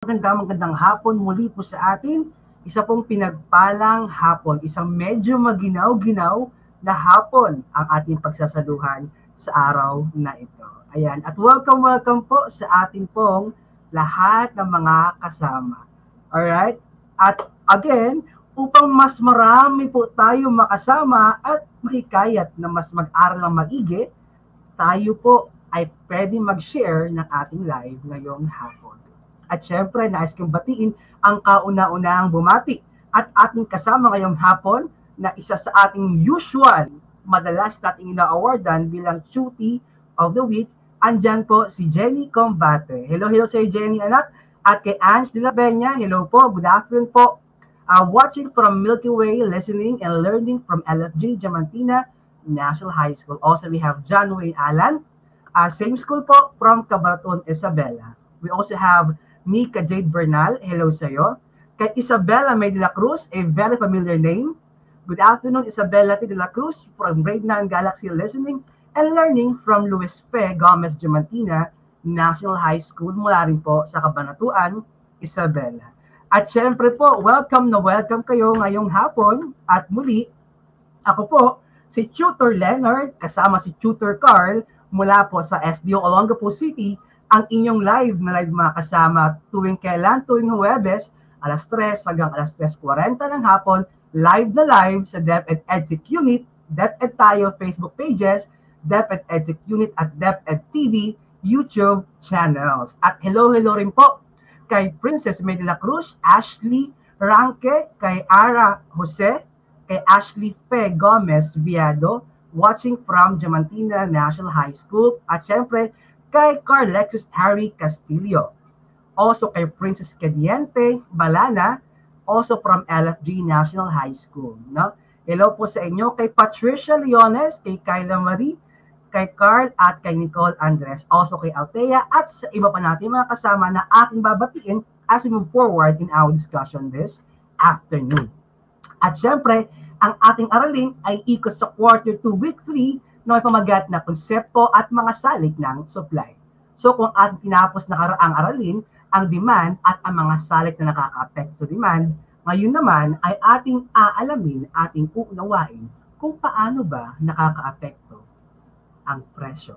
Magandang hapon muli po sa atin. Isa pong pinagpalang hapon, isang medyo maginaw-ginaw na hapon ang ating pagsasaluhan sa araw na ito. Ayan, at welcome po sa ating pong lahat ng mga kasama. Alright? At again, upang mas marami po tayo makasama at mahikayat na mas mag-aral ng maigi, tayo po ay pwede mag-share ng ating live ngayong hapon. At syempre, nais kong batiin ang kauna-unahang bumati at ating kasama ngayong hapon na isa sa ating usual, madalas nating ina-awardan bilang Cutie of the Week. Andyan po si Jenny Combate. Hello sa Jenny, anak. At kay Ange de la Peña, hello po, good afternoon po. Watching from Milky Way, listening and learning from LFG Diamantina National High School. Also, we have John Wayne Alan, same school po, from Cabarton, Isabela. We also have Mika Jade Bernal, hello sa'yo. Kay Isabella May de la Cruz, a very familiar name. Good afternoon, Isabella T. de la Cruz from Grade 9 Galaxy Listening and Learning from Luis P. Gomez Diamantina National High School mula rin po sa Cabanatuan, Isabella. At syempre po, welcome kayo ngayong hapon. At muli, ako po, si Tutor Leonard, kasama si Tutor Carl, mula po sa SDO Olongapo City, ang inyong live mga kasama tuwing Huwebes, alas 3 hanggang alas 3:40 ng hapon, live sa DepEd EdTech Unit, DepEd Tayo Facebook pages, DepEd EdTech Unit at DepEd TV YouTube channels. At hello rin po kay Princess May de la Cruz, Ashley Ranke, kay Ara Jose, kay Ashley P. Gomez Viado, watching from Diamantina National High School, at syempre kay Carl Lexus Harry Castillo. Also kay Princess Cadiente Balana, also from LFG National High School. No? Hello po sa inyo kay Patricia Leones, kay Kyla Marie, kay Carl at kay Nicole Andres, also kay Althea at sa iba pa natin mga kasama na ating babatiin as we move forward in our discussion this afternoon. At syempre, ang ating aralin ay ikot sa quarter 2 week 3 na may pamagat na konsepto at mga salik ng supply. So kung ating tinapos na karaang aralin, ang demand at ang mga salik na nakaka-apekto sa demand, ngayon naman ay ating aalamin, ating uunawain kung paano ba nakaka-apekto ang presyo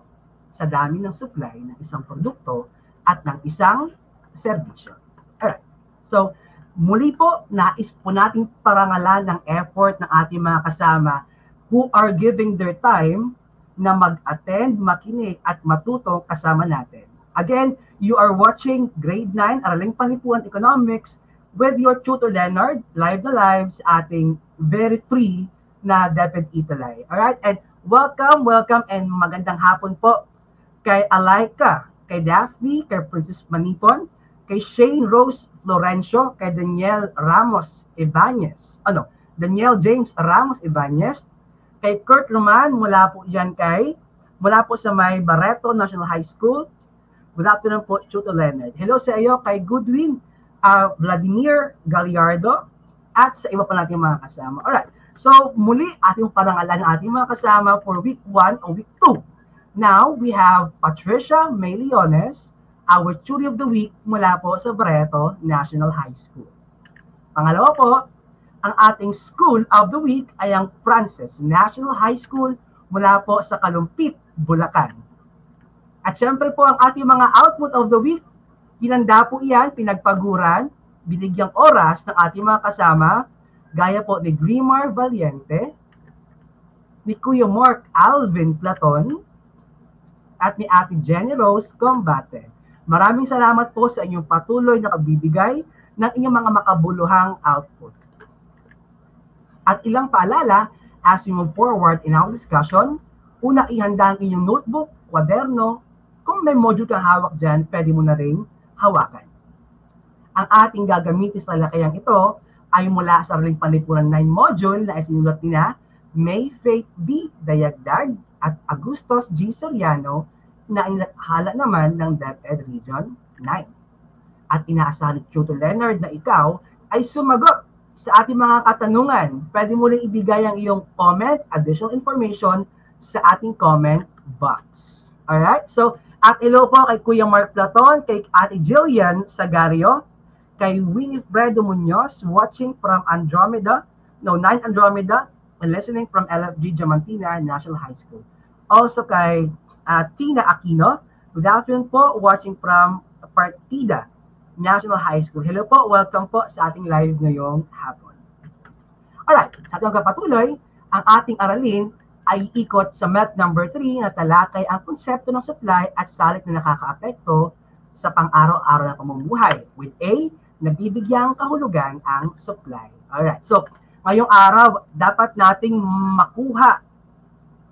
sa dami ng supply ng isang produkto at ng isang serbisyo. Alright. So, muli po, nais po nating parangalan ng effort ng ating mga kasama who are giving their time na mag-attend, makinig at matuto kasama natin. Again, you are watching Grade 9 Araling Panlipunan Economics with your tutor Leonard, live sa ating very free na DepEd Italay. Alright, and welcome and magandang hapon po kay Alaika, kay Daphne, kay Princess Manipon, kay Shane Rose Florencio, kay Daniel Ramos Ibanez, Daniel James Ramos Ibanez, kay Kurt Roman, mula po sa may Barreto National High School. Good afternoon po, Tutor Leonard. Hello sa iyo kay Goodwin Vladimir Gallardo at sa iba pa nating mga kasama. Alright, so muli ating parangalan ng ating mga kasama for week 1 o week 2. Now, we have Patricia May Leones, our Tutor of the Week mula po sa Barreto National High School. Pangalawa po, ang ating School of the Week ay ang Francis National High School mula po sa Kalumpit, Bulacan. At syempre po ang ating mga Output of the Week, hinanda po iyan, pinagpaguran, binigyang oras ng ating mga kasama, gaya po ni Grimar Valiente, ni Kuya Mark Alvin Platon, at ni Ate Jenny Rose Combate. Maraming salamat po sa inyong patuloy na pagbibigay ng inyong mga makabuluhang output. At ilang paalala as we move forward in our discussion, una ihanda ang inyong notebook, kwaderno, kung may module kang hawak dyan, pwede mo na rin hawakan. Ang ating gagamitin sa lakayang ito ay mula sa Araling Panlipunan 9 module na isinulat nila May Faith B. Dayagdag at Agustos G. Soriano na inilathala naman ng DepEd Region 9. At inaasahan ni Tutor Leonard na ikaw ay sumagot sa ating mga katanungan. Pwede mo rin ibigay ang iyong comment, additional information sa ating comment box. Alright? So, at hello po kay Kuya Mark Platon, kay Ate Jillian Sagario, kay Winifredo Munoz, watching from Andromeda, 9 Andromeda, and listening from LFG Diamantina National High School. Also kay Tina Aquino, good afternoon po, watching from Partida National High School. Hello po, welcome po sa ating live ngayong hapon. Alright, sa ating kapatuloy, ang ating aralin ay ikot sa math number 3 na talakay ang konsepto ng supply at salik na nakakaapekto sa pang-araw-araw na pamumuhay. With A, nabibigyang kahulugan ang supply. Alright, so ngayong araw, dapat nating makuha,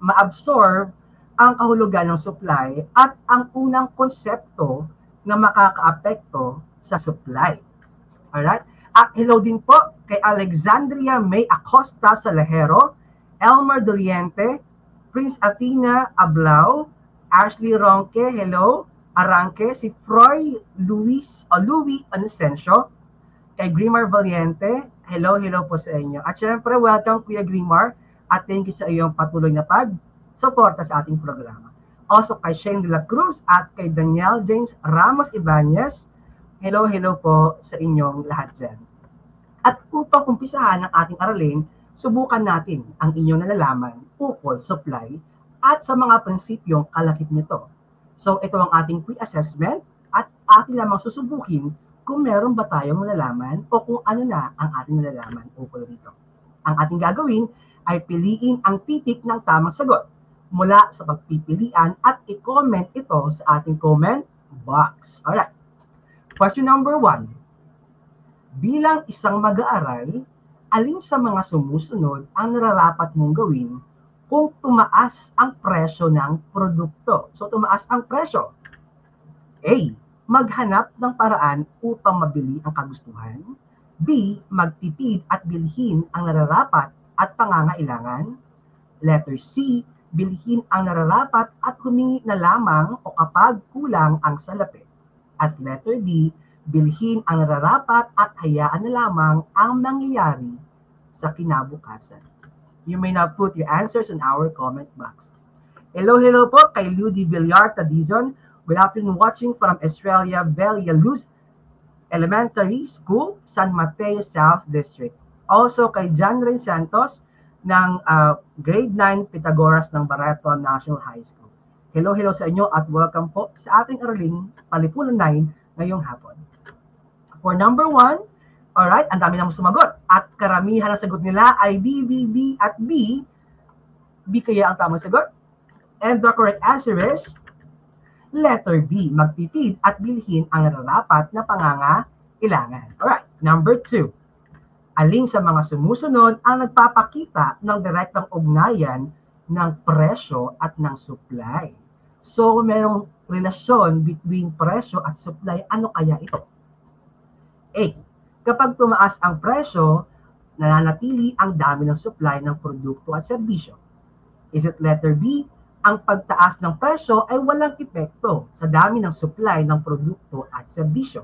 ma-absorb ang kahulugan ng supply at ang unang konsepto na makakaapekto sa supply. Alright? At hello din po kay Alexandria May Acosta Salajero, Elmer Doliente, Prince Athena Ablao, Ashley Ronque, hello, Arranque, si Froy Louis Inocencio, kay Grimar Valiente, hello po sa inyo. At syempre, welcome Kuya Grimar at thank you sa iyong patuloy na pag-suporta sa ating programa. Also kay Shane de la Cruz at kay Daniel James Ramos Ibanez, hello po sa inyong lahat dyan. At upang umpisahan ang ating aralin, subukan natin ang inyong nalalaman ukol supply at sa mga prinsipyong kalakip nito. So ito ang ating pre-assessment at ating lamang susubukin kung meron ba tayong nalalaman o kung ano na ang ating nalalaman ukol dito. Ang ating gagawin ay piliin ang titik ng tamang sagot mula sa pagpipilian at i-comment ito sa ating comment box. Alright. Question number 1. Bilang isang mag-aaral, alin sa mga sumusunod ang nararapat mong gawin kung tumaas ang presyo ng produkto? So, tumaas ang presyo. A. Maghanap ng paraan upang mabili ang kagustuhan. B. Magtipid at bilhin ang nararapat at pangangailangan. Letter C. Bilhin ang nararapat at humingi na lamang o kapag kulang ang salapi. At letter D. Bilhin ang nararapat at hayaan na lamang ang mangyayari sa kinabukasan. You may now put your answers in our comment box. Hello po kay Ludi Villarta Dizon. Good afternoon, watching from Australia, Bella Luz Elementary School, San Mateo South District. Also kay John Ray Santos ng Grade 9 Pythagoras ng Barreto National High School. Hello sa inyo at welcome po sa ating araling Palipunan 9 ngayong hapon. For number 1, alright, ang dami nang sumagot. At karamihan ng sagot nila ay B, at B. B kaya ang tamang sagot. And the correct answer is letter B. Magtipid at bilhin ang nararapat na pangangailangan. Alright, number 2. Alin sa mga sumusunod ang nagpapakita ng direktang ugnayan ng presyo at ng supply? So, merong relasyon between presyo at supply. Ano kaya ito? A. Kapag tumaas ang presyo, nananatili ang dami ng supply ng produkto at serbisyo. Is it letter B? Ang pagtaas ng presyo ay walang epekto sa dami ng supply ng produkto at serbisyo.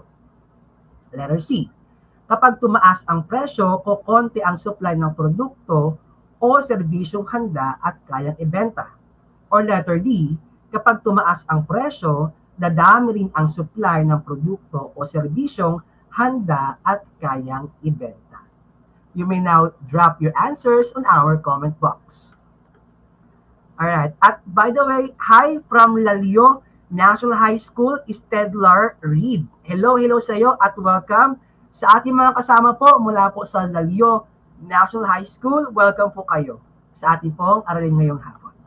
Letter C. Kapag tumaas ang presyo, kokonti ang supply ng produkto o serbisyong handa at kayang ibenta. Or letter D. Kapag tumaas ang presyo, dadami rin ang supply ng produkto o serbisyong handa at kayang ibenta. You may now drop your answers on our comment box. Alright, at by the way, hi from Lalio National High School, Stedlar Reed. Hello sa iyo at welcome sa ating mga kasama po mula po sa Lalio National High School. Welcome po kayo sa ating pong aralin ngayong hapon.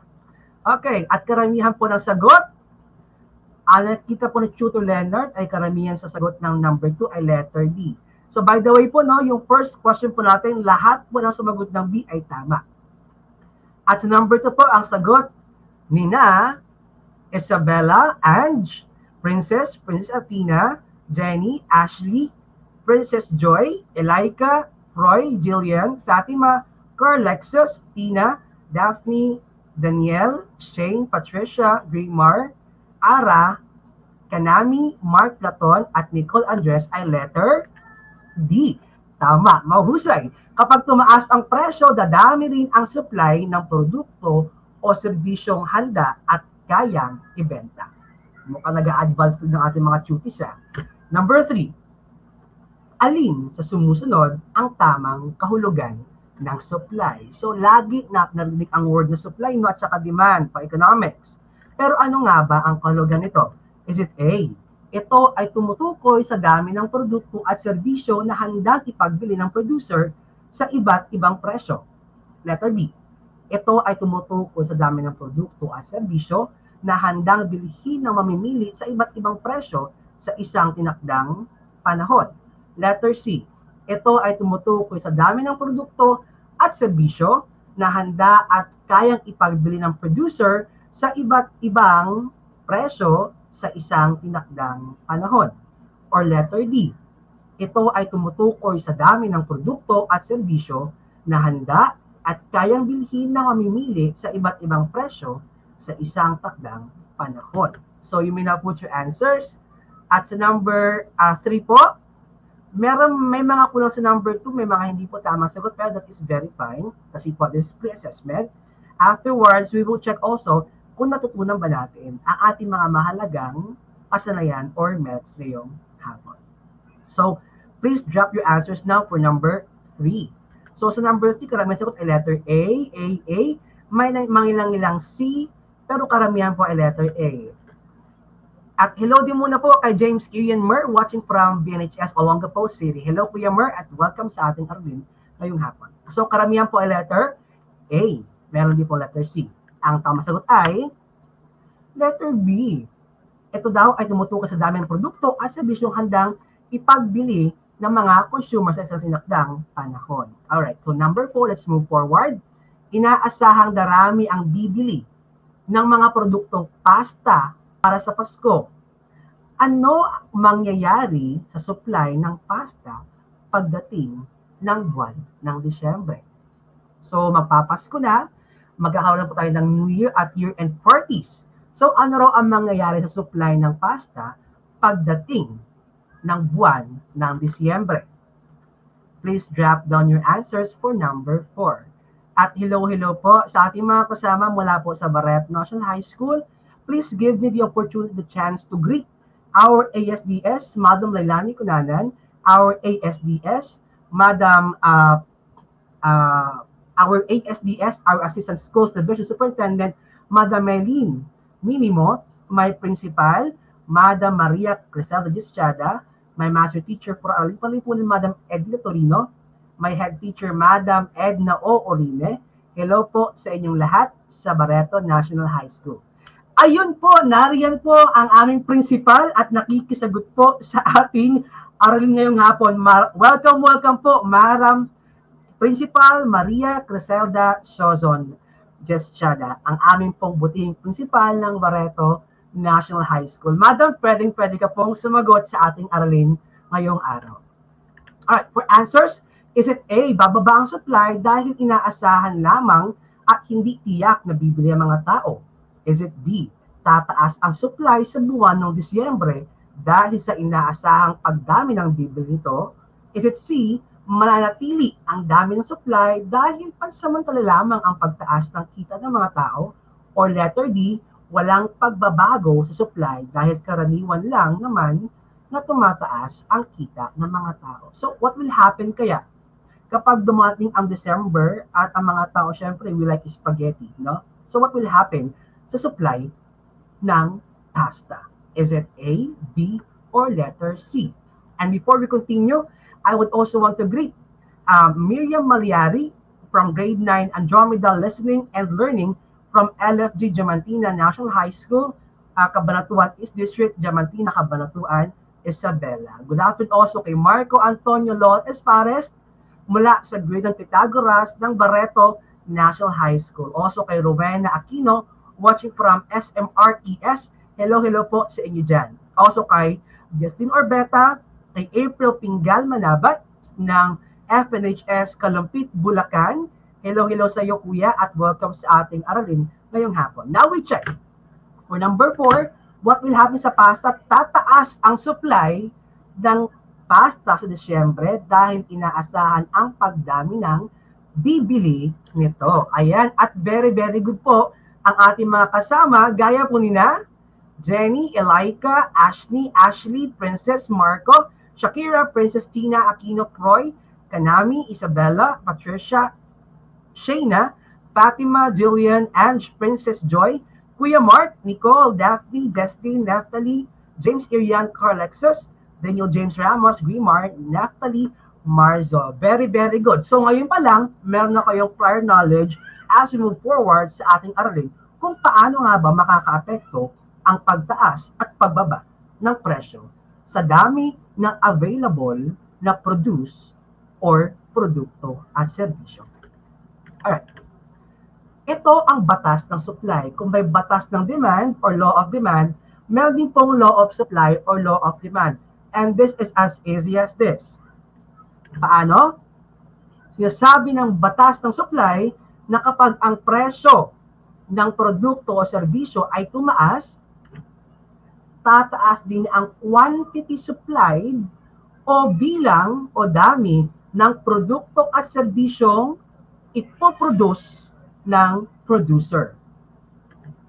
Okay, at karamihan po ng sagot, kita po ni Tutor Leonard ay karamihan sa sagot ng number 2 ay letter D. So by the way po, yung first question po natin, lahat po ng sumagot ng B ay tama. At sa number 2 po, ang sagot ni Isabella, Ange, Princess Athena, Jenny, Ashley, Princess Joy, Elika, Roy, Jillian, Fatima, Carlexus, Tina, Daphne, Danielle, Shane, Patricia, Grimar, Ara, Kanami, Mark Platon, at Nicole Andres ay letter D. Tama, mahusay. Kapag tumaas ang presyo, dadami rin ang supply ng produkto o serbisyong handa at kayang ibenta. Mukhang nag-a-advance din ng ating mga tutis. Number 3. alin sa sumusunod ang tamang kahulugan ng supply. So, lagi narinig ang word na supply, no, at saka demand pa economics. Pero ano nga ba ang kahulugan nito? Is it A? Ito ay tumutukoy sa dami ng produkto at serbisyo na handang ipagbili ng producer sa iba't ibang presyo. Letter B. Ito ay tumutukoy sa dami ng produkto at serbisyo na handang bilhin ng mamimili sa iba't ibang presyo sa isang tinakdang panahon. Letter C. Ito ay tumutukoy sa dami ng produkto at serbisyo na handa at kayang ipagbili ng producer sa iba't ibang presyo sa isang tinakdang panahon. Or letter D. Ito ay tumutukoy sa dami ng produkto at serbisyo na handa at kayang bilhin ng mamimili sa iba't ibang presyo sa isang takdang panahon. So you may now put your answers. At sa number 3 po, may mga kulang sa number 2, may mga hindi po tamang sagot, pero that is very fine kasi po this is pre-assessment. Afterwards, we will check also kung natutunan ba natin ang ating mga mahalagang kasanayan or maths ngayong hapon. So, please drop your answers now for number 3. So, sa number 3, karamihan sagot ay letter A. May mangilang-ilang C, pero karamihan po ay letter A. At hello din muna po kay James Ian Mer, watching from BNHS Olongapo City. Hello Kuya Mer at welcome sa ating Arvin ngayong hapon. So, karamihan po ay letter A. Meron din po letter C. Ang tamang sagot ay letter B. Ito daw ay tumutukoy sa dami ng produkto at serbisyong handang ipagbili ng mga consumers sa isang tinakdang panahon. Alright, so number 4, let's move forward. Inaasahang darami ang bibili ng mga produktong pasta para sa Pasko. Ano mangyayari sa supply ng pasta pagdating ng buwan ng Disyembre? So magpapasko na, magkakaroon po tayo ng New Year at year-end parties. So ano raw ang mangyayari sa supply ng pasta pagdating ng buwan ng Disyembre? Please drop down your answers for number 4. At hello po sa ating mga kasama mula po sa Barreto National High School. Please give me the opportunity, the chance to greet our ASDS, Madam Lailani Cunanan, our ASDS, Madam our ASDS, our Assistant Schools Division Superintendent, Madam Maylene Minimo, my Principal, Madam Maria Criselda Gischada, my Master Teacher for Alipalipunan, Madam Edna Torino, my Head Teacher, Madam Edna O. Orine. Hello po sa inyong lahat sa Barreto National High School. Ayun po, nariyan po ang aming principal at nakikisagot po sa ating aralin ngayong hapon. Welcome po, Madam Principal Maria Criselda Sozon Gischada, ang aming pong butihing principal ng Barreto National High School. Madam, pwede ka pong sumagot sa ating aralin ngayong araw. Alright, for answers, is it A, bababa ang supply dahil inaasahan lamang at hindi tiyak na bibili ang mga tao? Is it B, tataas ang supply sa buwan ng Disyembre dahil sa inaasahang pagdami ng bibili nito? Is it C, mananatili ang dami ng supply dahil pansamantala lamang ang pagtaas ng kita ng mga tao? Or letter D, walang pagbabago sa supply dahil karaniwan lang naman na tumataas ang kita ng mga tao? So what will happen kaya kapag dumating ang December at ang mga tao syempre we like spaghetti, no? So what will happen sa supply ng pasta? Is it A, B, or letter C? And before we continue, I would also want to greet Miriam Maliari from grade 9 Andromeda Listening and Learning from LFG Diamantina National High School, Cabanatuan East District, Diamantina, Cabanatuan, Isabela. Good afternoon also kay Marco Antonio Lol Espares mula sa grade ng Pythagoras ng Barreto National High School. Also kay Rowena Aquino watching from SMRES. Hello po sa inyo dyan. Also kay Justin Orbeta, kay April Pingal Manabat ng FNHS Kalumpit, Bulacan. Hello sa iyo kuya at welcome sa ating aralin ngayong hapon. Now we check. For number 4, what will happen sa pasta? Tataas ang supply ng pasta sa Disyembre dahil inaasahan ang pagdami ng bibili nito. Ayan, at very good po ang ating mga kasama, gaya po nina Jenny, Elaika, Ashley, Princess Marco, Shakira, Princess Tina Aquino Proy, Kanami, Isabella, Patricia, Shayna, Fatima, Jillian, Ange, Princess Joy, Kuya Mark, Nicole, Daphne, Destin, Neftali, James Irian, Carlexus, Daniel James Ramos, Grimar, Neftali, Marzo. Very, very good. So ngayon pa lang, meron na kayong prior knowledge as we move forward sa ating aralin kung paano nga ba makakaapekto ang pagtaas at pagbaba ng presyo sa dami ng available na produce or produkto at serbisyo. Alright. Ito ang batas ng supply. Kung may batas ng demand or law of demand, meron din pong law of supply or law of demand. And this is as easy as this. Paano? Sinasabi ng batas ng supply na kapag ang presyo ng produkto o serbisyo ay tumaas, tataas din ang quantity supplied o bilang o dami ng produkto at serbisyong ipoproduce ng producer.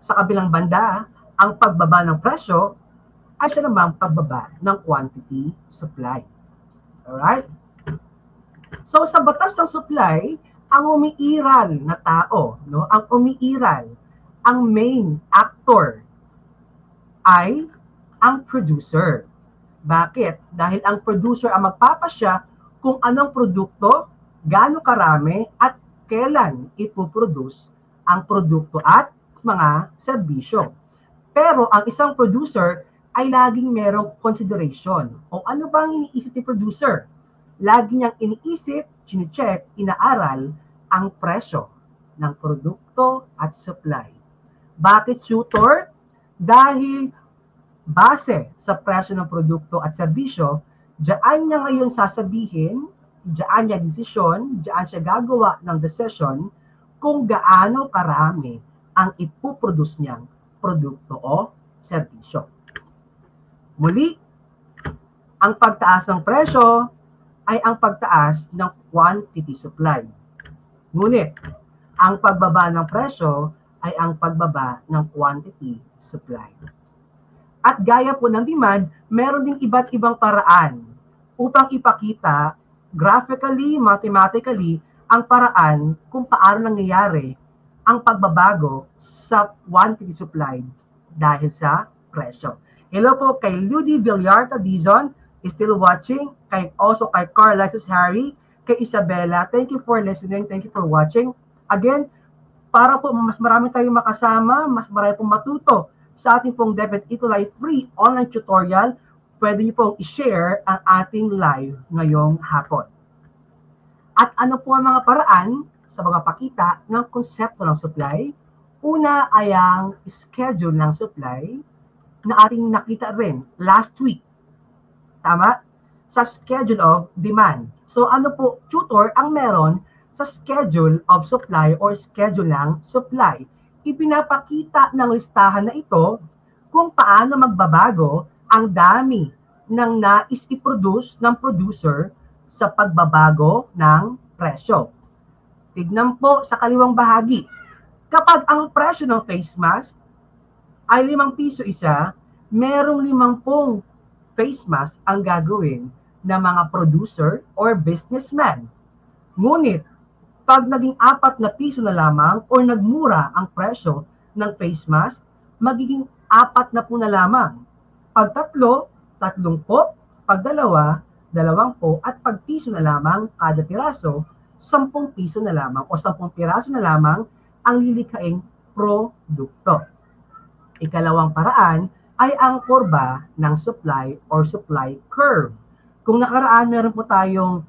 Sa kabilang banda, ang pagbaba ng presyo ay siya namang pagbaba ng quantity supply. Alright? So sa batas ng supply, ang umiiral na tao, no, ang umiiral, ang main actor ay ang producer. Bakit? Dahil ang producer ang magpapasya kung anong produkto, gaano karami, at kailan ipoproduce ang produkto at mga serbisyo. Pero ang isang producer ay laging merong consideration. O ano bang iniisip ni producer? Lagi niyang iniisip, chine-check, inaaral ang presyo ng produkto at supply. Bakit tutor? Dahil base sa presyo ng produkto at serbisyo, diyan niya ngayon sasabihin, diyan niya desisyon, diyan siya gagawa ng decision kung gaano karami ang ipoproduce niyang produkto o serbisyo. Muli, ang pagtaas ng presyo ay ang pagtaas ng quantity supply. Ngunit, ang pagbaba ng presyo ay ang pagbaba ng quantity supply. At gaya po ng demand, meron ding iba't ibang paraan upang ipakita graphically, mathematically, ang paraan kung paano nangyayari ang pagbabago sa quantity supply dahil sa presyo. Hello po kay Ludi Villarta Dizon, still watching, also kay Carl Alexis Harry, kay Isabella. Thank you for listening, thank you for watching. Again, para po mas marami tayong makasama, mas marami pong matuto sa ating pong DepEd Ito Live free online tutorial, pwede niyo pong i-share ang ating live ngayong hapon. At ano po ang mga paraan sa mga pakita ng konsepto ng supply? Una ay ang schedule ng supply na ating nakita rin last week. Tama? Sa schedule of demand. So ano po, tutor, ang meron sa schedule of supply or schedule ng supply? Ipinapakita ng listahan na ito kung paano magbabago ang dami ng nais i-produce ng producer sa pagbabago ng presyo. Tignan po sa kaliwang bahagi. Kapag ang presyo ng face mask ay 5 piso isa, merong 50 face mask ang gagawin ng mga producer or businessman. Ngunit, pag naging 4 na piso na lamang o nagmura ang presyo ng face mask, magiging 4 na po na lamang. Pag 3, 30 po. Pag 2, 20. At pag piso na lamang kada piraso, 10 piso na lamang o 10 piraso na lamang ang lilikhaing produkto. Ikalawang paraan ay ang kurba ng supply or supply curve. Kung nakaraan meron po tayong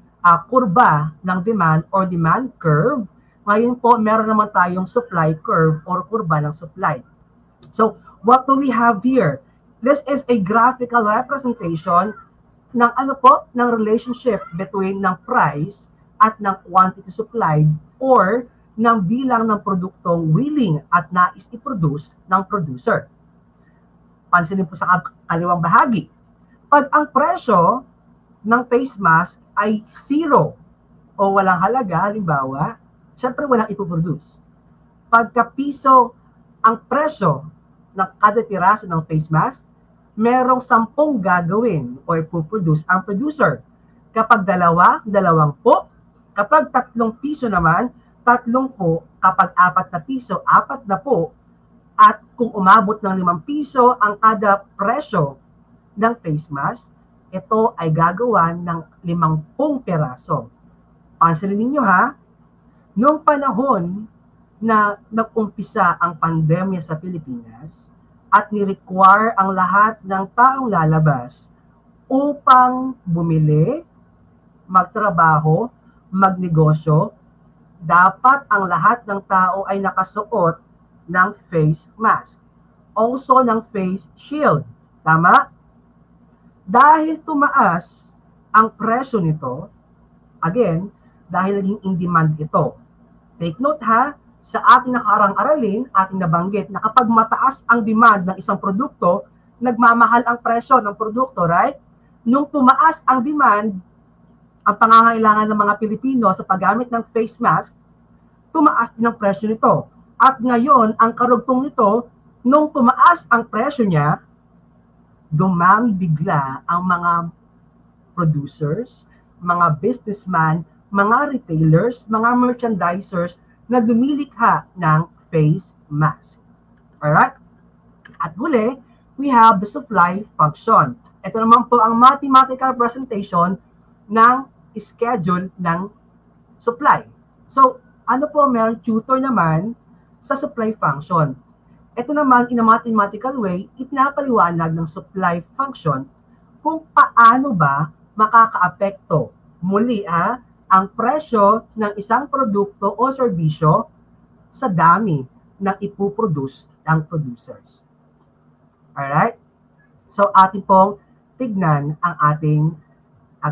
kurba ng demand or demand curve, ngayon po meron naman tayong supply curve or kurba ng supply. So, what do we have here? This is a graphical representation ng ng relationship between ng price at ng quantity supplied or ng bilang ng produktong willing at nais i-produce ng producer. Pansinin po sa kaliwang bahagi. Pag ang presyo ng face mask ay 0 o walang halaga, halimbawa, syempre walang ipoproduce. Pagka piso ang presyo ng kada piraso ng face mask, merong 10 gagawin o ipoproduce ang producer. Kapag 2, 20. Kapag 3 piso naman, 30. Kapag 4 na piso, 40. At kung umabot ng 5 piso ang kada presyo ng face mask, ito ay gagawa ng 50 peraso. Pansinin ninyo ha, noong panahon na nag-umpisa ang pandemya sa Pilipinas at ni-require ang lahat ng taong lalabas upang bumili, magtrabaho, magnegosyo, dapat ang lahat ng tao ay nakasuot ng face mask. Also ng face shield. Tama? Dahil tumaas ang presyo nito, again, dahil naging in demand ito. Take note ha, sa ating nakaraang aralin, ating nabanggit na kapag mataas ang demand ng isang produkto, nagmamahal ang presyo ng produkto, right? Nung tumaas ang demand, ang pangangailangan ng mga Pilipino sa paggamit ng face mask, tumaas din ang presyo nito. At ngayon, ang karugtong nito, nung tumaas ang presyo niya, dumami bigla ang mga producers, mga businessman, mga retailers, mga merchandisers na lumilikha ng face mask. Alright? At huli, we have the supply function. Ito naman po ang mathematical presentation ng schedule ng supply. So, ano po, meron tutor naman sa supply function. Ito naman, in a mathematical way, ipinapaliwanag ng supply function kung paano ba makakaapekto muli ang presyo ng isang produkto o serbisyo sa dami ng ipuproduce ng producers. Alright? So, atin pong tignan ang ating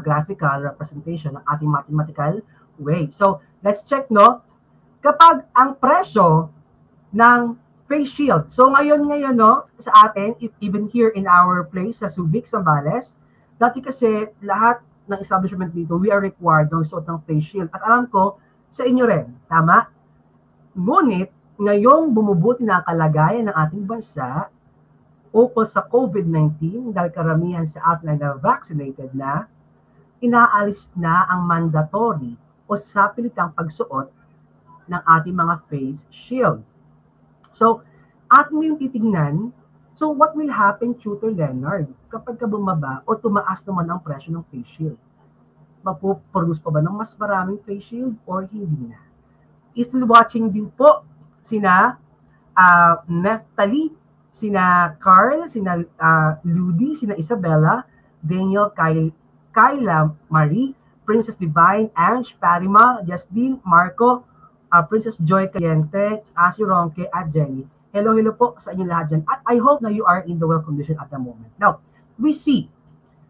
graphical representation ng ating mathematical way. So, let's check, no? Kapag ang presyo ng face shield, so ngayon, no, sa atin, even here in our place sa Subic, Zambales, dati kasi lahat ng establishment dito, we are required ng suot ng face shield. At alam ko, sa inyo rin, tama? Ngunit, ngayong bumubuti na ang kalagayan ng ating bansa ukol sa COVID-19, dahil karamihan sa atin ay na-vaccinated na, inaalis na ang mandatory o sapilitang pagsuot ng ating mga face shield. So, atin yung titignan, so what will happen, Tutor Leonard, kapag bumaba o tumaas naman ang presyo ng face shield? Mapuproduce pa ba ng mas maraming face shield or hindi na? Still watching din po sina Neftali, sina Carl, sina Ludi, sina Isabella, Daniel, Kyla, Marie, Princess Divine, Ange, Farima, Justine, Marco, Princess Joy Caliente, Asi Ronque, at Jenny. Hello po sa inyo lahat dyan. At I hope na you are in the well condition at the moment. Now, we see,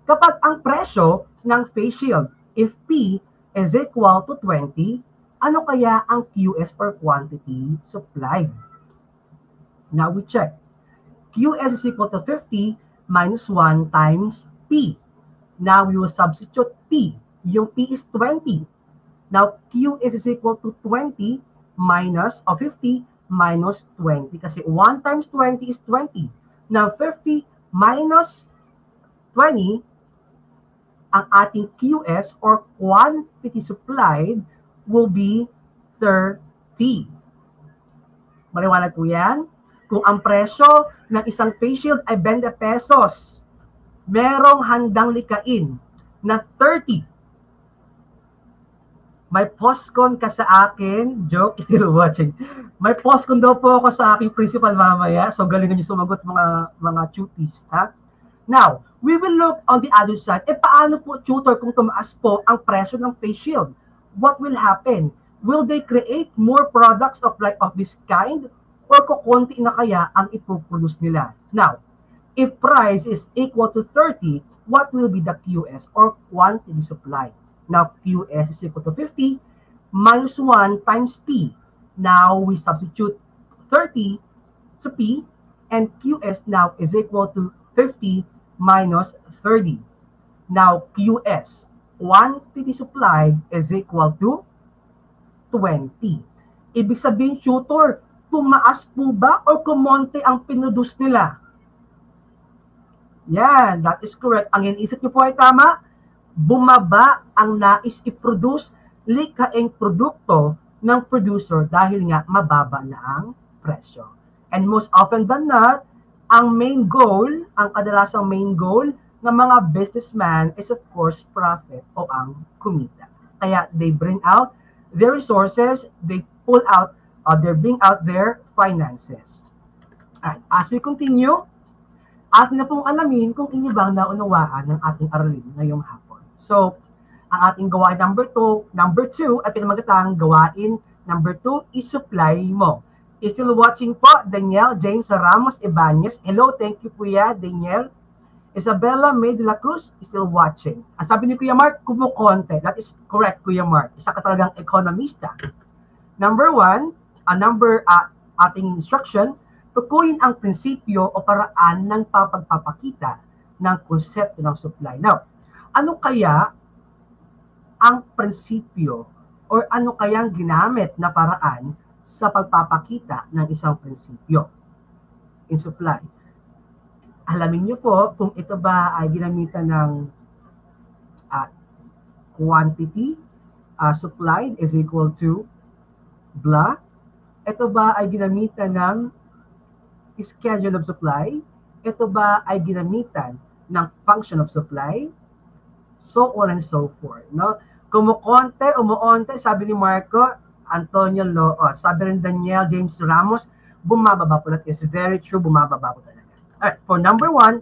kapag ang presyo ng face shield, if P is equal to 20, ano kaya ang QS or quantity supplied? Now we check. QS is equal to 50 minus 1 times P. Now we will substitute P. Yung P is 20. Now, QS is equal to 20 minus, 50 minus 20. Kasi 1 times 20 is 20. Now, 50 minus 20, ang ating QS or quantity supplied will be 30. Maliwanag po yan? Kung ang presyo ng isang face shield ay 20 pesos, merong handang likain na 30. May postcon ka sa akin. Joke, still watching. May postcon daw po ako sa aking principal mamaya. So, galingan nyo sumagot mga tuties. Ha? Now, we will look on the other side. Paano po, tutor, kung tumaas po ang presyo ng face shield? What will happen? Will they create more products of this kind? Or kukunti na kaya ang ipoproduce nila? Now, if price is equal to 30, what will be the QS or quantity supply? Now, QS is equal to 50 minus 1 times P. Now, we substitute 30 to P, and QS now is equal to 50 minus 30. Now, QS, quantity supplied, is equal to 20. Ibig sabihin, tutor, tumaas po ba o kumonte ang pinroduce nila? Yan, that is correct. Ang iniisip niyo po ay tama. Bumaba ang nais i-produce likhaing produkto ng producer dahil nga mababa na ang presyo. And most often than not, ang main goal, ang kadalasang main goal ng mga businessman is of course profit o ang kumita. Kaya they bring out their resources, they bring out their finances. Alright, as we continue, atin na pong alamin kung inyo bang naunawaan ng ating aralin ngayong hapon. So, ang ating gawain number 2 ay pinamagatang gawain number 2, i-supply mo. Is still watching po, Daniel James Ramos Ibanez. Hello, thank you Kuya Daniel. Isabella May de la Cruz is still watching. Ang sabi ni Kuya Mark, kumukonte. That is correct, Kuya Mark. Isa ka talagang ekonomista. Number 1, ating instruction, tukuyin ang prinsipyo o paraan ng pagpapakita ng konsepto ng supply. Now, ano kaya ang prinsipyo or ano kayang ginamit na paraan sa pagpapakita ng isang prinsipyo in supply? Alamin niyo po kung ito ba ay ginamitan ng quantity supplied is equal to blah. Ito ba ay ginamitan ng schedule of supply? Ito ba ay ginamitan ng function of supply? So on and so forth. No? Kumukonte, umuonte, sabi ni Marco Antonio Loos. Sabi rin Daniel James Ramos, bumababa po. That is very true, bumababa po talaga. Alright, for number 1,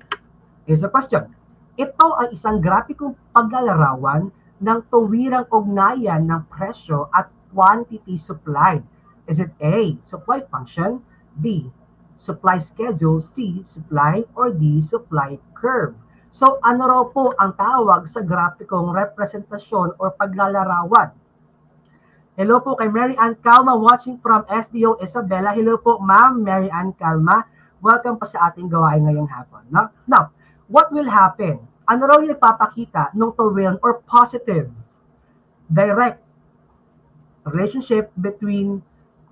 is a question. Ito ay isang grapikong paglalarawan ng tuwirang ugnayan ng presyo at quantity supplied. Is it A, supply function, B, supply schedule, C, supply, or D, supply curve? So, ano raw po ang tawag sa grapikong representasyon or paglalarawan? Hello po kay Mary Ann Calma watching from SDO Isabela. Hello po, Ma'am Mary Ann Calma. Welcome pa sa ating gawain ngayong hapon. No? Now, what will happen? Ano raw yung ipapakita ng tuwirang or positive, direct relationship between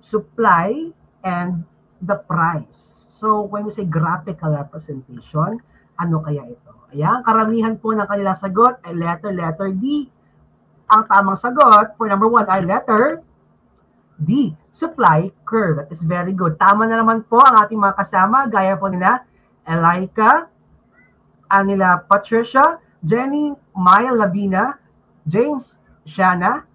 supply and the price? So, when we say graphical representation, ano kaya ito? Ayan, karamihan po ng kanilang sagot ay letter D. Ang tamang sagot for number 1 ay letter D, supply curve. That is very good. Tama na naman po ang ating mga kasama, gaya po nila Elaika, nila Patricia, Jenny, Maya Lavina, James, Shana,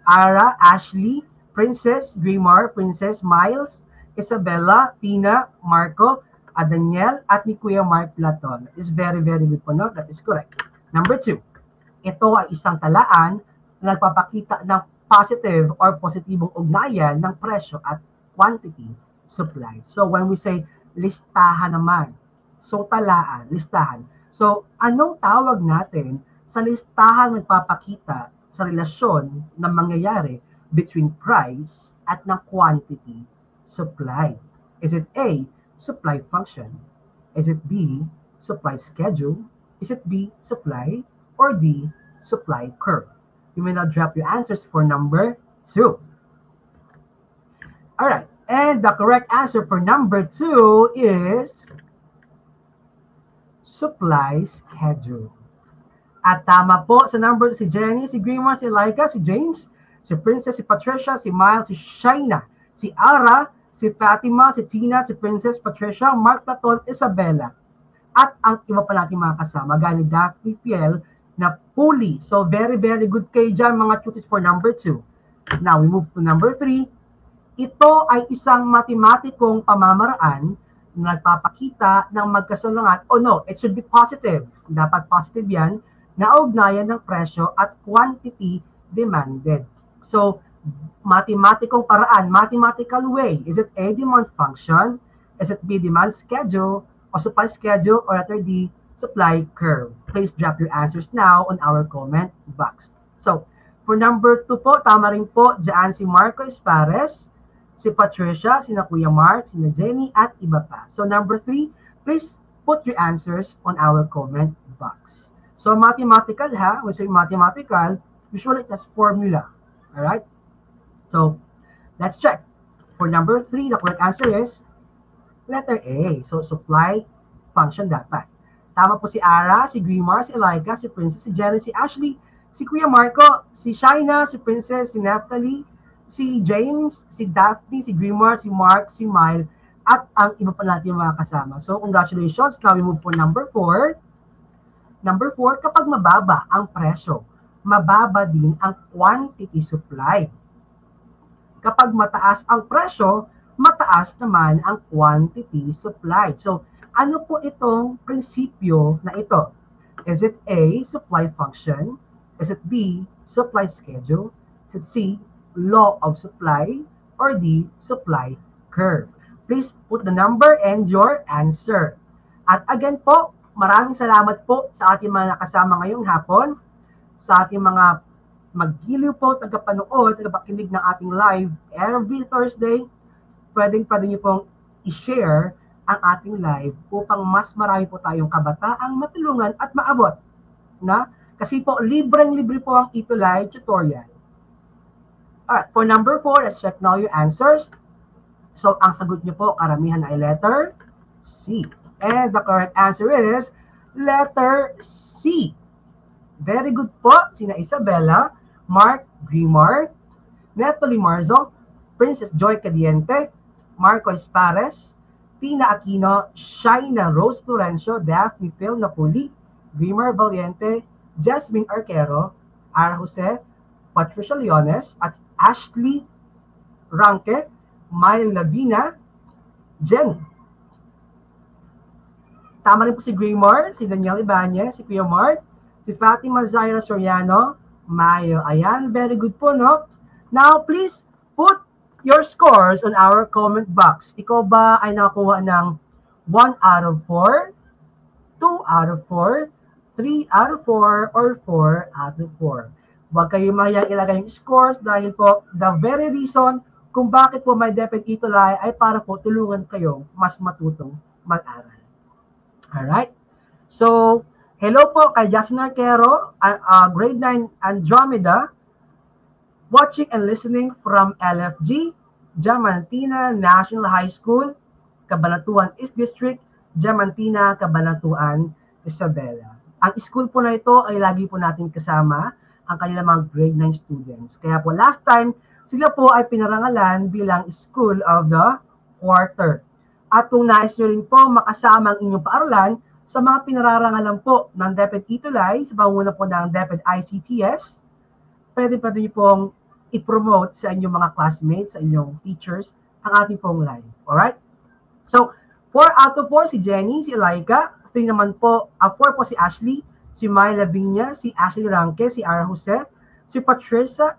Ara, Ashley, Princess, Grimar, Princess, Miles, Isabella, Tina, Marco, Daniel, at ni Kuya Mark Platon. That is very, very good po, no? That is correct. Number 2, ito ay isang talaan na nagpapakita ng positive or positibong ugnayan ng presyo at quantity supplied. So, when we say listahan naman, so talaan, listahan. So, anong tawag natin sa listahan nagpapakita sa relasyon na mangyayari between price at ng quantity supplied? Is it A, supply function? Is it B, supply schedule? Is it B, supply? Or D, supply curve? You may now drop your answers for number 2. Alright, and the correct answer for number 2 is supply schedule. At tama po sa number si Jenny, si Grimar, si Laika, si James, si Princess, si Patricia, si Miles, si Shaina, si Ara, si Fatima, si Tina, si Princess, Patricia, Mark Platon, Isabella. At ang iba pa natin mga kasama, gani Daphne Fiel na Puli. So very, very good kayo dyan mga tutis for number 2. Now, we move to number 3. Ito ay isang matematikong pamamaraan na nagpapakita ng magkasalungat. Oh no, it should be positive. Dapat positive yan na ugnayan ng presyo at quantity demanded. So, matematikong paraan, mathematical way. Is it A, demand function? Is it B, demand schedule? O supply schedule? Or letter D, supply curve? Please drop your answers now on our comment box. So, for number 2 po, tama rin po dyan si Marco Espares, si Patricia, si Kuya Mark, si Jenny, at iba pa. So, number 3, please put your answers on our comment box. So, mathematical ha, when say mathematical, usually it has formula. Alright? So, let's check. For number 3, the correct answer is letter A. So, supply function dapat. Tama po si Ara, si Grimar, si Laika, si Princess, si Jenny, si Ashley, si Kuya Marco, si Shaina, si Princess, si Natalie, si James, si Daphne, si Grimar, si Mark, si Mile, at ang iba pa natin mga kasama. So, congratulations. Now we move for number 4. Number 4, kapag mababa ang presyo, mababa din ang quantity supply. Kapag mataas ang presyo, mataas naman ang quantity supplied. So, ano po itong prinsipyo na ito? Is it A, supply function? Is it B, supply schedule? Is it C, law of supply? Or D, supply curve? Please put the number and your answer. At again po, maraming salamat po sa ating mga nakasama ngayong hapon, sa ating mga maggiliw po, tagapanood, tagapakinig ng ating live every Thursday. Pwede niyo pong i-share ang ating live upang mas marami po tayong kabataang matulungan at maabot. Na? Kasi po, libreng-libre po ang ito live tutorial. Alright, for number 4, let's check now your answers. So, ang sagot niyo po, karamihan ay letter C. And the correct answer is letter C. Very good po, sina Isabella, Mark Grimar, Natalie Marzo, Princess Joy Cadiente, Marco Espares, Tina Aquino, Shaina Rose Florencio, Daphne Phil Napuli, Grimar Valiente, Jasmine Arquero, Ara Jose, Patricia Leones, at Ashley Ranke, Maya Labina, Jenny. Tama rin po si Grimar, si Daniel Ibanez, si Kuya Mark, si Fatima Zaira Soriano, Mayo. Ayan, very good po, no? Now, please put your scores on our comment box. Ikaw ba ay nakakuha ng 1 out of 4, 2 out of 4, 3 out of 4, or 4 out of 4? Huwag kayo mahiyang ilagay yung scores dahil po, the very reason kung bakit po may DepEd Itulay ay para po tulungan kayong mas matutong mag-aral. Alright? So, hello po kay Jasmine Arquero, grade 9 Andromeda, watching and listening from LFG, Diamantina National High School, Cabanatuan East District, Diamantina, Cabanatuan, Isabela. Ang school po na ito ay lagi po natin kasama ang kanilang mga grade 9 students. Kaya po last time, sila po ay pinarangalan bilang School of the Quarter. At kung nais nyo rin po makasama ang inyong paaralan sa mga pinararangalan po ng DepEd Itulay, sa pangunguna po ng DepEd ICTS, pwede nyo pong i-promote sa inyong mga classmates, sa inyong teachers, ang ating pong live. Alright? So, 4 out of 4 si Jenny, si Laika, 3 naman po, 4 po si Ashley, si Maya Lavinia, si Ashley Ranke, si Ara Jose, si Patricia,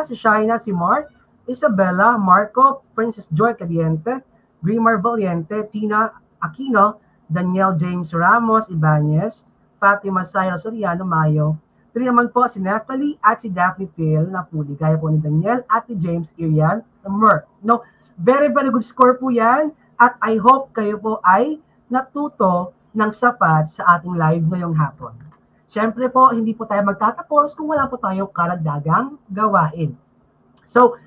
si Shaina, si Mark, Isabella, Marco, Princess Joy Cadiente, Grimar Valiente, Tina Aquino, Daniel James Ramos Ibanez, Fatima Zaira Soriano Mayo. 3 naman po si Natalie at si Daphne Phil Napuli. Gaya po ni Daniel at ni James Irian Mer. No, very good score po yan. At I hope kayo po ay natuto ng sapat sa ating live ngayong hapon. Siyempre po, hindi po tayo magtatapos kung wala po tayong karagdagang gawain. So,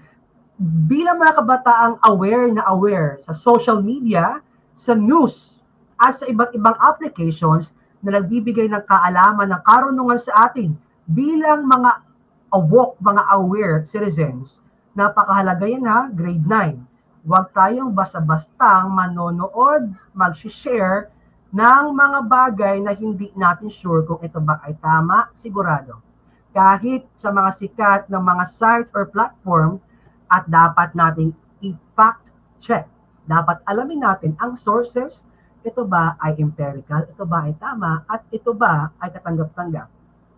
bilang mga kabataang aware sa social media, sa news, at sa iba't ibang applications na nagbibigay ng kaalaman, ng karunungan sa atin bilang mga awake, mga aware citizens, napakahalaga yan ha, grade 9. Huwag tayong basta-bastang manonood, mag-share ng mga bagay na hindi natin sure kung ito ba ay tama, sigurado. Kahit sa mga sikat ng mga sites or platform, at dapat nating i-fact check. Dapat alamin natin ang sources, ito ba ay empirical, ito ba ay tama, at ito ba ay katanggap-tanggap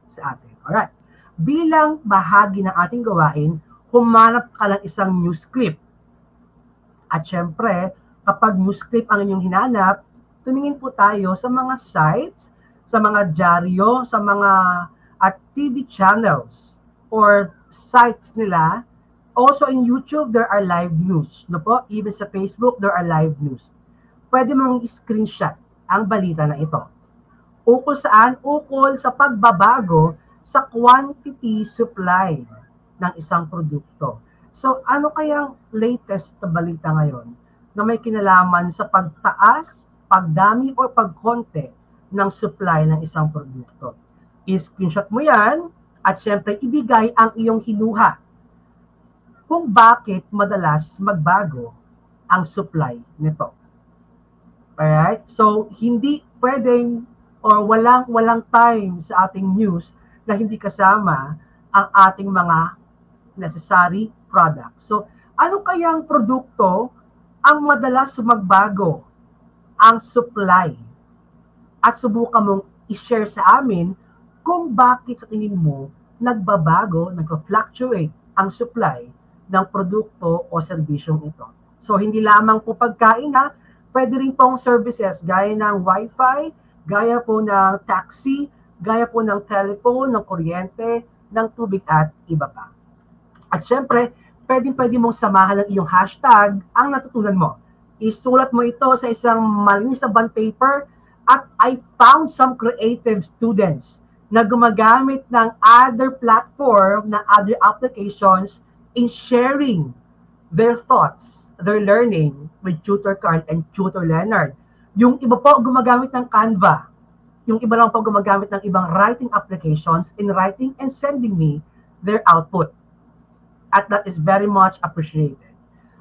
sa atin. Alright. Bilang bahagi ng ating gawain, humanap ka ng isang news clip. At syempre, kapag news clip ang inyong hinanap, tumingin po tayo sa mga sites, sa mga dyaryo, sa mga TV channels or sites nila. Also in YouTube, there are live news. No po? Even sa Facebook, there are live news. Pwede mong screenshot ang balita na ito. Ukol saan? Ukol sa pagbabago sa quantity supply ng isang produkto. So, ano kayang latest na balita ngayon na may kinalaman sa pagtaas, pagdami, o pagkonte ng supply ng isang produkto. I-screenshot mo yan at syempre ibigay ang iyong hinuha kung bakit madalas magbago ang supply nito. Alright? So, hindi pwedeng or walang time sa ating news na hindi kasama ang ating mga necessary products. So, ano kayang produkto ang madalas magbago ang supply? At subukan mong i-share sa amin kung bakit sa tingin mo nagbabago, nag-fluctuate ang supply ng produkto o serbisyong ito. So, hindi lamang po pagkain ha, pwede rin pong services gaya ng wifi, gaya po ng taxi, gaya po ng telephone, ng kuryente, ng tubig at iba pa. At syempre, pwede mong samahan ng iyong hashtag ang natutunan mo. Isulat mo ito sa isang malinis na bond paper at I found some creative students na gumagamit ng other platform, na other applications in sharing their thoughts, their learning with Tutor Carl and Tutor Leonard. Yung iba po gumagamit ng Canva. Yung iba lang po gumagamit ng ibang writing applications in writing and sending me their output. At that is very much appreciated.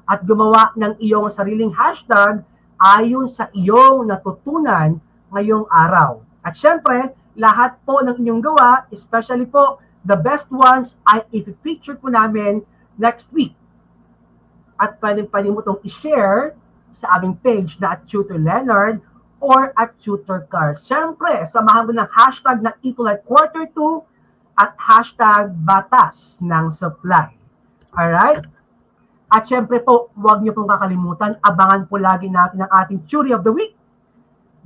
At gumawa ng iyong sariling hashtag ayon sa iyong natutunan ngayong araw. At syempre, lahat po ng inyong gawa, especially po the best ones, ay i-feature po namin next week. At pwede mo itong i-share sa aming page na at Tutor Leonard or at Tutor Carl. Syempre, samahan mo ng hashtag na Ecolite Quarter 2 at hashtag Batas ng Supply. Alright? At syempre po, huwag niyo pong kakalimutan, abangan po lagi natin ang ating Theory of the Week,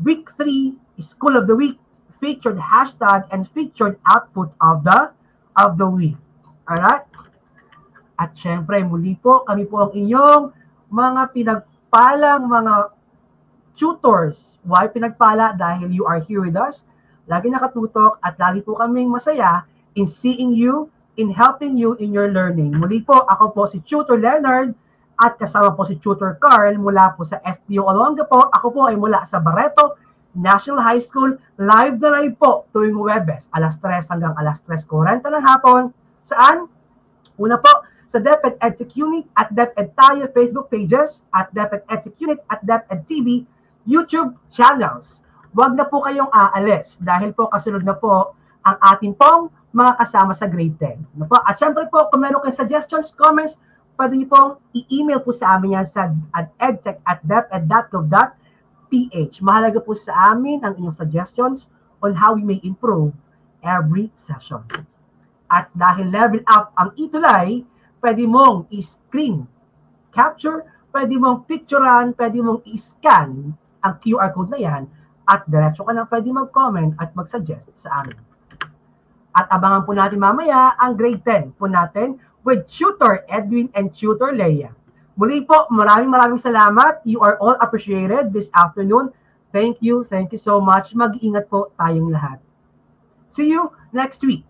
Week 3, School of the Week, featured hashtag and featured output of the week. Alright? At syempre, muli po, kami po ang inyong mga pinagpalang mga tutors. Why pinagpala? Dahil you are here with us, lagi nakatutok, at lagi po kaming masaya in seeing you, in helping you in your learning. Muli po, ako po si Tutor Leonard, at kasama po si Tutor Carl mula po sa STO Olonga po. Ako po ay mula sa Barreto National High School. Live na live po tuwing Huwebes, alas 3 hanggang alas 3:40 ng hapon. Saan? Una po, sa DepEd EdTech Unit at DepEd Tayo Facebook pages, at DepEd EdTech Unit at DepEd TV YouTube channels. Huwag na po kayong aalis dahil po kasunod na po ang ating pong mga kasama sa grade 10. Ano po? At syempre po, kung meron kayong suggestions, comments, pwede niyo pong i-email po sa amin yan sa edtech@deped.gov.ph. Mahalaga po sa amin ang inyong suggestions on how we may improve every session. At dahil level up ang itulay, pwede mong i-screen capture, pwede mong picturean, pwede mong i-scan ang QR code na yan at diretso ka na pwede mag-comment at mag-suggest sa amin. At abangan po natin mamaya ang grade 10 po natin with Tutor Edwin and Tutor Leia. Muli po, maraming salamat. You are all appreciated this afternoon. Thank you so much. Mag-iingat po tayong lahat. See you next week.